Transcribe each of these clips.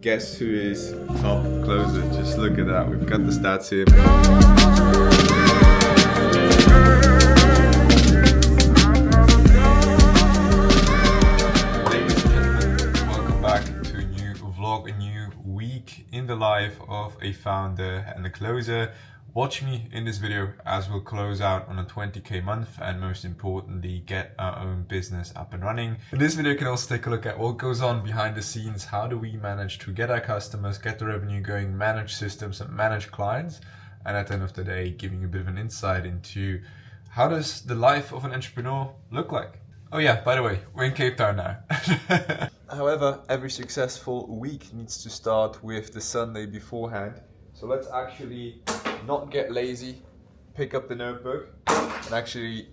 Guess who is top closer? Just look at that. We've got the stats here. Ladies and gentlemen, welcome back to a new vlog, a new week in the life of a founder and a closer. Watch me in this video as we'll close out on a 20k month and most importantly get our own business up and running. In this video you can also take a look at what goes on behind the scenes. How do we manage to get our customers, get the revenue going, manage systems and manage clients, and at the end of the day giving you a bit of an insight into how does the life of an entrepreneur look like. Oh yeah, by the way, we're in Capetown now. However, every successful week needs to start with the Sunday beforehand. So let's actually not get lazy, pick up the notebook and actually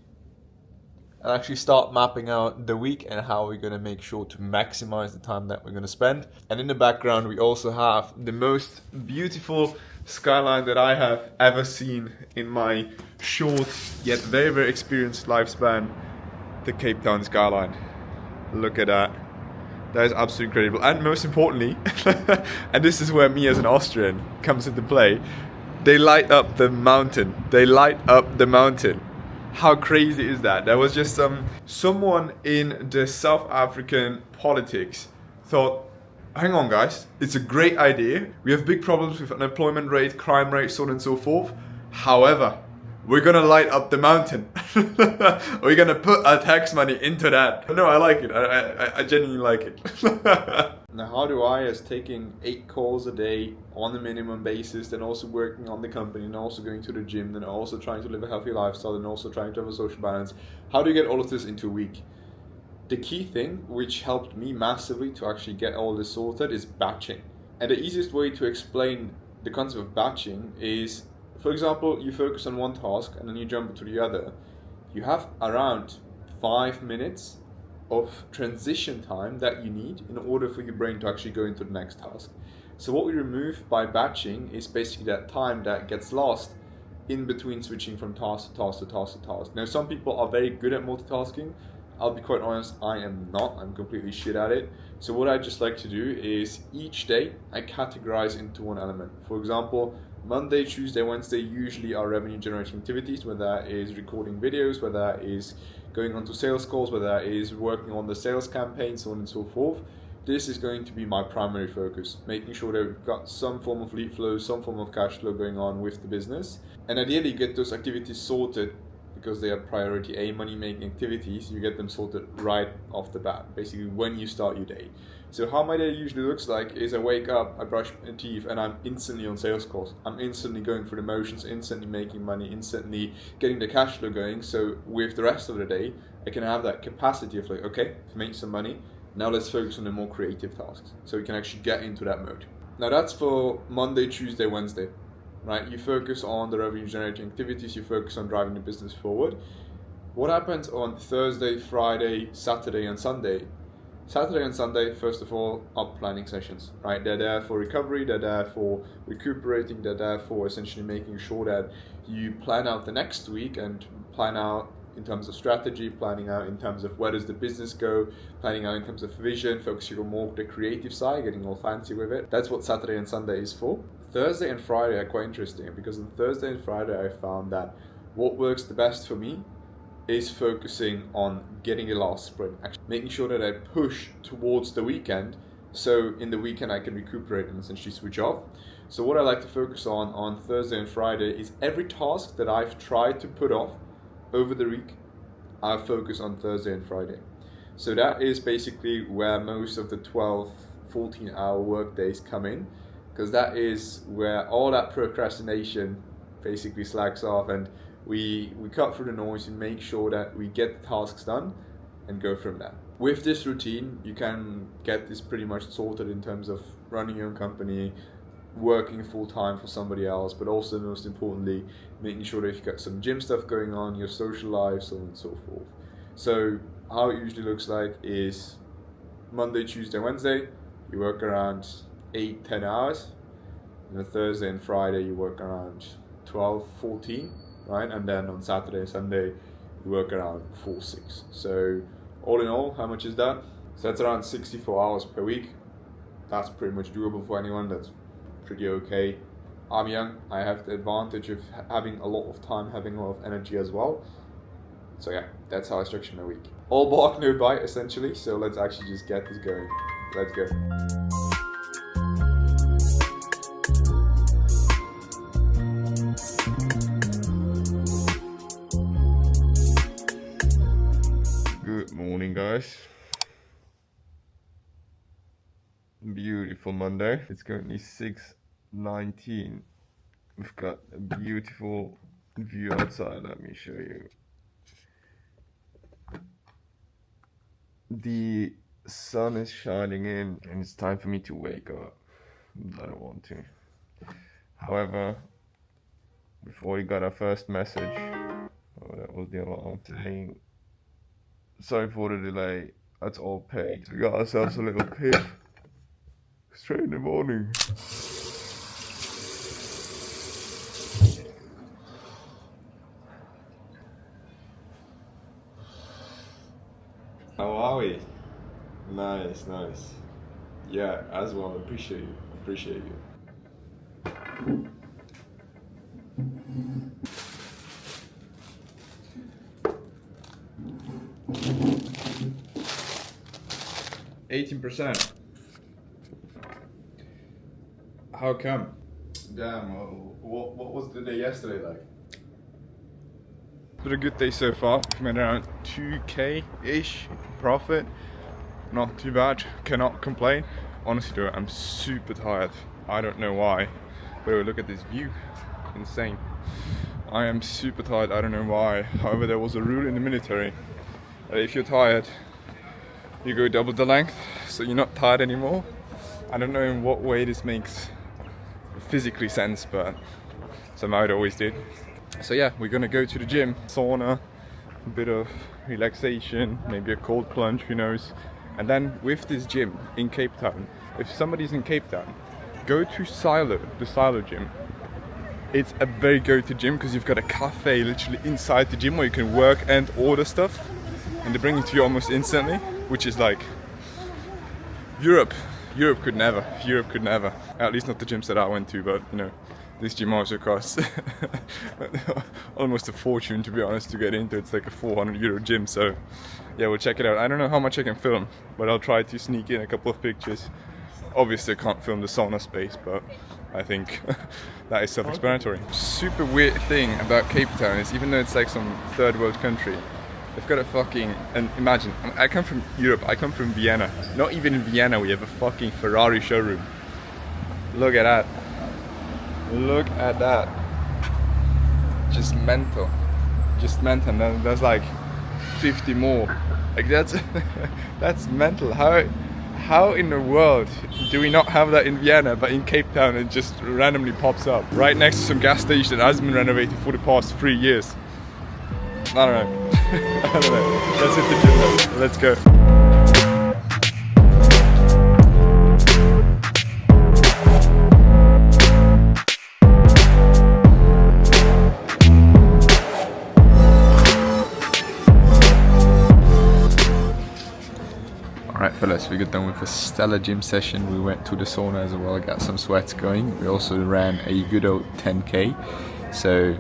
start mapping out the week and how we're going to make sure to maximize the time that we're going to spend. And in the background we also have the most beautiful skyline that I have ever seen in my short yet very, very experienced lifespan, the Capetown skyline. Look at that. That is absolutely incredible. And most importantly, and this is where me as an Austrian comes into play, they light up the mountain. They light up the mountain. How crazy is that? There was just someone in the South African politics thought, hang on guys, it's a great idea. We have big problems with unemployment rate, crime rate, so on and so forth. However, we're gonna light up the mountain. We're gonna put our tax money into that. No, I like it. I genuinely like it. Now, how do I, as taking 8 calls a day on a minimum basis, then also working on the company, and also going to the gym, then also trying to live a healthy lifestyle, and also trying to have a social balance, how do you get all of this into a week? The key thing, which helped me massively to actually get all this sorted, is batching. And the easiest way to explain the concept of batching is, for example, you focus on one task and then you jump to the other. You have around 5 minutes of transition time that you need in order for your brain to actually go into the next task. So what we remove by batching is basically that time that gets lost in between switching from task to task to task to task. Now, some people are very good at multitasking. I'll be quite honest, I am not. I'm completely shit at it. So what I just like to do is each day I categorize into one element. For example, Monday, Tuesday, Wednesday usually are revenue generating activities, whether that is recording videos, whether that is going on to sales calls, whether that is working on the sales campaign, so on and so forth. This is going to be my primary focus, making sure that we've got some form of lead flow, some form of cash flow going on with the business. And ideally get those activities sorted because they are priority A money making activities. You get them sorted right off the bat, basically when you start your day. So how my day usually looks like is I wake up, I brush my teeth, and I'm instantly on sales calls. I'm instantly going through the motions, instantly making money, instantly getting the cash flow going. So with the rest of the day, I can have that capacity of like, okay, I've made some money. Now let's focus on the more creative tasks. So we can actually get into that mode. Now that's for Monday, Tuesday, Wednesday, right? You focus on the revenue generating activities, you focus on driving the business forward. What happens on Thursday, Friday, Saturday, and Sunday? Saturday and Sunday, first of all, are planning sessions, right? They're there for recovery, they're there for recuperating, they're there for essentially making sure that you plan out the next week and plan out in terms of strategy, planning out in terms of where does the business go, planning out in terms of vision, focusing on more the creative side, getting all fancy with it. That's what Saturday and Sunday is for. Thursday and Friday are quite interesting because on Thursday and Friday I found that what works the best for me is focusing on getting the last sprint, actually making sure that I push towards the weekend, so in the weekend I can recuperate and essentially switch off. So what I like to focus on Thursday and Friday is every task that I've tried to put off over the week, I focus on Thursday and Friday. So that is basically where most of the 12, 14-hour work days come in, because that is where all that procrastination basically slacks off, and we cut through the noise and make sure that we get the tasks done and go from there. With this routine, you can get this pretty much sorted in terms of running your own company, working full-time for somebody else, but also most importantly, making sure that you've got some gym stuff going on, your social life, so on and so forth. So how it usually looks like is Monday, Tuesday, Wednesday, you work around 8-10 hours. And on Thursday and Friday, you work around 12-14. Right, and then on Saturday and Sunday you work around 4-6. So all in all, how much is that? So that's around 64 hours per week. that's pretty much doable for anyone. That's pretty okay. I'm young, I have the advantage of having a lot of time, having a lot of energy as well. So yeah, that's how I structure my week. All bark, no bite essentially, so let's actually just get this going. Let's go. Good morning, guys. Beautiful Monday. It's currently 6:19. We've got a beautiful view outside. Let me show you. The sun is shining in and it's time for me to wake up. I don't want to. However, before we got our first message, that was the alarm saying, sorry for the delay, that's all paid. We got ourselves a little pip straight in the morning. How are we? Nice, nice. Yeah, as well. Appreciate you. Appreciate you. %. How come? Damn. What was the day yesterday like? Been a good day so far. We've made around 2k-ish profit. Not too bad. Cannot complain. Honestly though, I'm super tired. I don't know why. But look at this view. Insane. I am super tired. I don't know why. However, there was a rule in the military that if you're tired, you go double the length, so you're not tired anymore. I don't know in what way this makes physically sense, but somehow it always did. So yeah, we're gonna go to the gym, sauna, a bit of relaxation, maybe a cold plunge, who knows. And then with this gym in Capetown, if somebody's in Capetown, go to Silo, the Silo gym. It's a very go-to gym because you've got a cafe literally inside the gym where you can work and order stuff, and they bring it to you almost instantly, which is like Europe could never. At least not the gyms that I went to, but you know, this gym also costs almost a fortune, to be honest, to get into. It's like a €400 gym, so yeah, we'll check it out. I don't know how much I can film, but I'll try to sneak in a couple of pictures. Obviously I can't film the sauna space, but I think that is self-explanatory. Super weird thing about Cape Town is, even though it's like some third world country, they've got a fucking, and imagine, I come from Europe, I come from Vienna. Not even in Vienna we have a fucking Ferrari showroom. Look at that. Look at that. Just mental. Just mental. And there's like 50 more. Like that's that's mental. How in the world do we not have that in Vienna, but in Cape Town it just randomly pops up right next to some gas station that hasn't been renovated for the past 3 years? I don't know. I don't know. Let's hit the gym now. Let's go. Alright fellas, we got done with a stellar gym session. We went to the sauna as well, got some sweats going. We also ran a good old 10k, so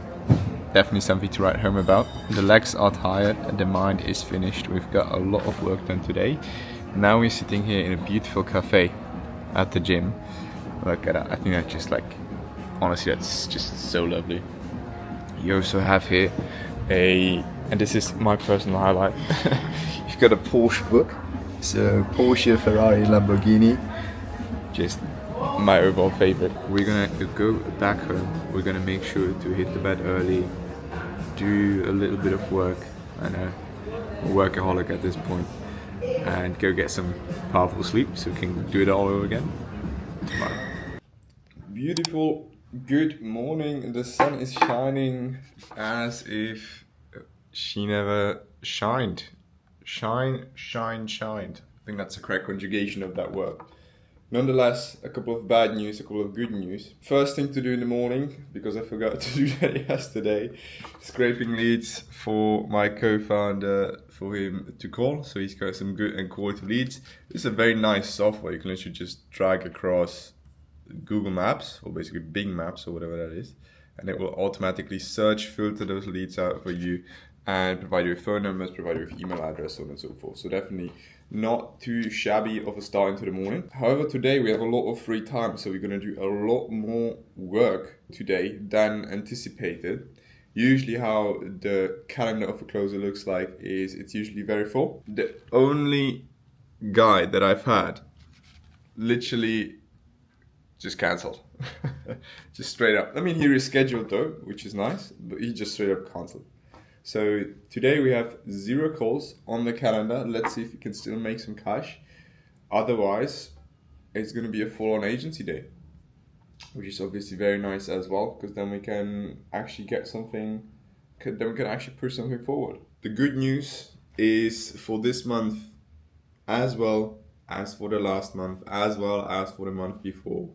definitely something to write home about. The legs are tired and the mind is finished. We've got a lot of work done today. Now we're sitting here in a beautiful cafe at the gym. Look at that, I think that's just like, honestly that's just so lovely. You also have here and this is my personal highlight, you've got a Porsche book. So Porsche, Ferrari, Lamborghini, just my overall favorite. We're gonna go back home. We're gonna make sure to hit the bed early, do a little bit of work. I know, I'm a workaholic at this point, and go get some powerful sleep so we can do it all over again tomorrow. Beautiful, good morning. The sun is shining as if she never shined. Shined. I think that's the correct conjugation of that word. Nonetheless, a couple of bad news, a couple of good news. First thing to do in the morning, because I forgot to do that yesterday, scraping leads for my co-founder for him to call. So he's got some good and quality leads. This is a very nice software. You can literally just drag across Google Maps, or basically Bing Maps or whatever that is, and it will automatically search, filter those leads out for you, and provide you with phone numbers, provide you with email address, so on and so forth. So definitely not too shabby of a start into the morning. However, today we have a lot of free time, so we're going to do a lot more work today than anticipated. Usually how the calendar of a closer looks like is it's usually very full. The only guy that I've had literally just cancelled. Just straight up. I mean, he rescheduled though, which is nice, but he just straight up cancelled. So today we have 0 calls on the calendar. Let's see if we can still make some cash. Otherwise, it's going to be a full-on agency day, which is obviously very nice as well, because then we can actually get something, then we can actually push something forward. The good news is for this month, as well as for the last month, as well as for the month before,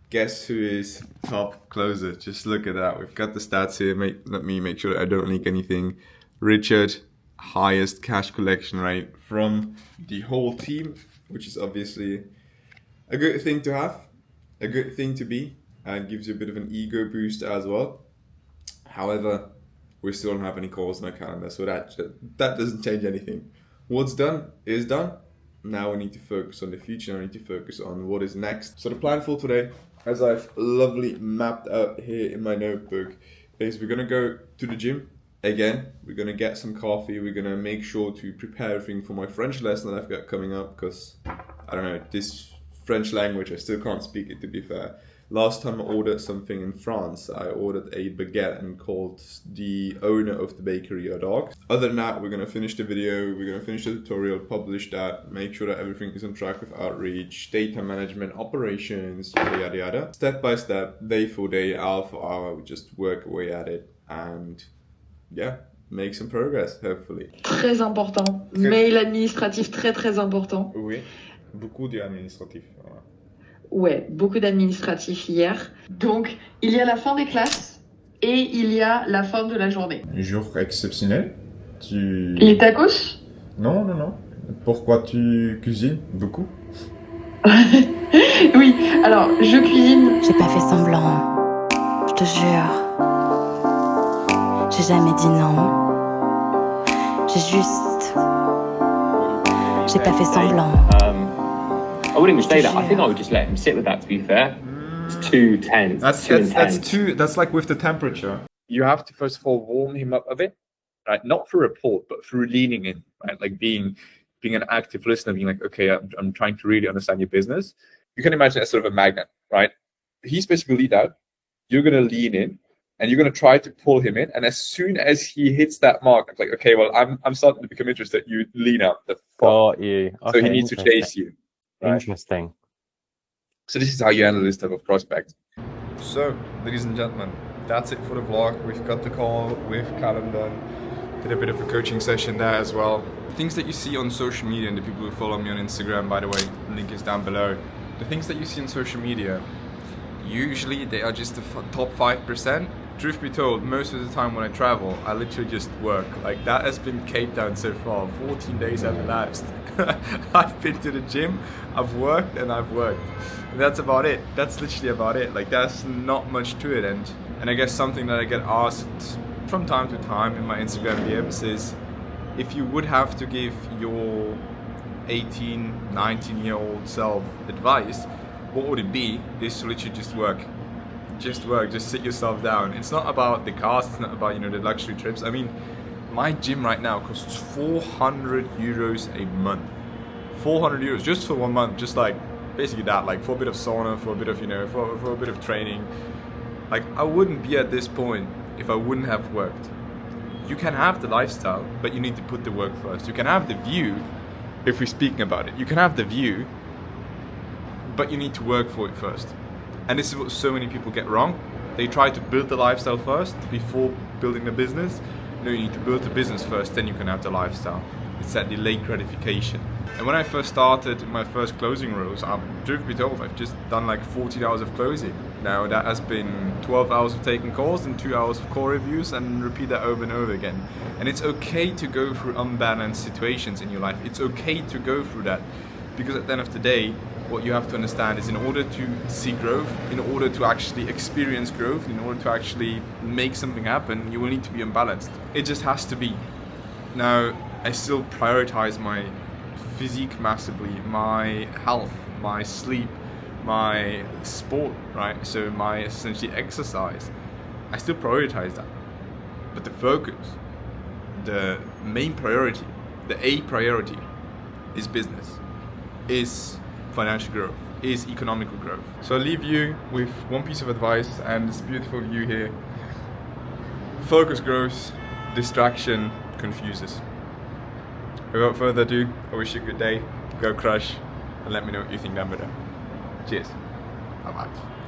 guess who is top closer? Just look at that. We've got the stats here. Let me make sure that I don't leak anything. Richard, highest cash collection rate from the whole team, which is obviously a good thing to have, a good thing to be, and gives you a bit of an ego boost as well. However, we still don't have any calls on our calendar, so that doesn't change anything. What's done is done. Now we need to focus on the future. I need to focus on what is next. So the plan for today, as I've lovely mapped out here in my notebook, is we're gonna go to the gym again. We're gonna get some coffee. We're gonna make sure to prepare everything for my French lesson that I've got coming up, because I don't know, this French language, I still can't speak it, to be fair. Last time I ordered something in France, I ordered a baguette and called the owner of the bakery a dog. Other than that, we're going to finish the video, we're going to finish the tutorial, publish that, make sure that everything is on track with outreach, data management, operations, yada yada yada. Step by step, day for day, hour for hour, we just work away at it and yeah, make some progress, hopefully. Très important. Mail administratif très très important. Oui, beaucoup d'administratif. Ouais, beaucoup d'administratifs hier. Donc, il y a la fin des classes et il y a la fin de la journée. Jour exceptionnel. Les tacos? Non, non, non. Pourquoi tu cuisines beaucoup? Oui, alors, je cuisine. J'ai pas fait semblant, je te jure. J'ai jamais dit non. J'ai pas fait semblant. I wouldn't even say that. I think I would just let him sit with that, to be fair. It's too tense. That's like with the temperature. You have to first of all warm him up a bit, right? Not through report, but through leaning in, right? Like being an active listener, being like, okay, I'm trying to really understand your business. You can imagine it as sort of a magnet, right? He's basically lead out. You're going to lean in, and you're going to try to pull him in. And as soon as he hits that mark, it's like, okay, well, I'm starting to become interested. You lean out the front. Got you. Okay, so he needs to chase you. Right. Interesting. So this is how you handle this type of prospect. So, ladies and gentlemen, that's it for the vlog. We've got the call with Calendar. Did a bit of a coaching session there as well. Things that you see on social media, and the people who follow me on Instagram, by the way, link is down below. The things that you see on social media, usually they are just the top 5%. Truth be told, most of the time when I travel, I literally just work. Like that has been Capetown so far. 14 days have elapsed. I've been to the gym, I've worked and I've worked. And that's about it. That's literally about it. Like there's not much to it. And I guess something that I get asked from time to time in my Instagram DMs is, if you would have to give your 18, 19-year-old self advice, what would it be? Is to literally just work. Just work, just sit yourself down. It's not about the cars, it's not about, you know, the luxury trips. I mean, my gym right now costs 400 euros a month. 400 euros just for 1 month, just like basically that, like for a bit of sauna, for a bit of, you know, for a bit of training. Like I wouldn't be at this point if I wouldn't have worked. You can have the lifestyle, but you need to put the work first. You can have the view, if we're speaking about it. You can have the view, but you need to work for it first. And this is what so many people get wrong. They try to build the lifestyle first before building the business. No, you need to build the business first, then you can have the lifestyle. It's that delayed gratification. And when I first started my first closing roles, truth be told, I've just done like 14 hours of closing. Now that has been 12 hours of taking calls and 2 hours of call reviews, and repeat that over and over again. And it's okay to go through unbalanced situations in your life. It's okay to go through that, because at the end of the day, what you have to understand is in order to see growth, in order to actually experience growth, in order to actually make something happen, you will need to be unbalanced. It just has to be. Now, I still prioritize my physique massively, my health, my sleep, my sport, right? So my essentially exercise. I still prioritize that. But the focus, the main priority, the A priority is business, is financial growth, is economical growth. So I'll leave you with one piece of advice and this beautiful view here. Focus grows, distraction confuses. Without further ado, I wish you a good day, go crush, and let me know what you think down below. Cheers, bye bye.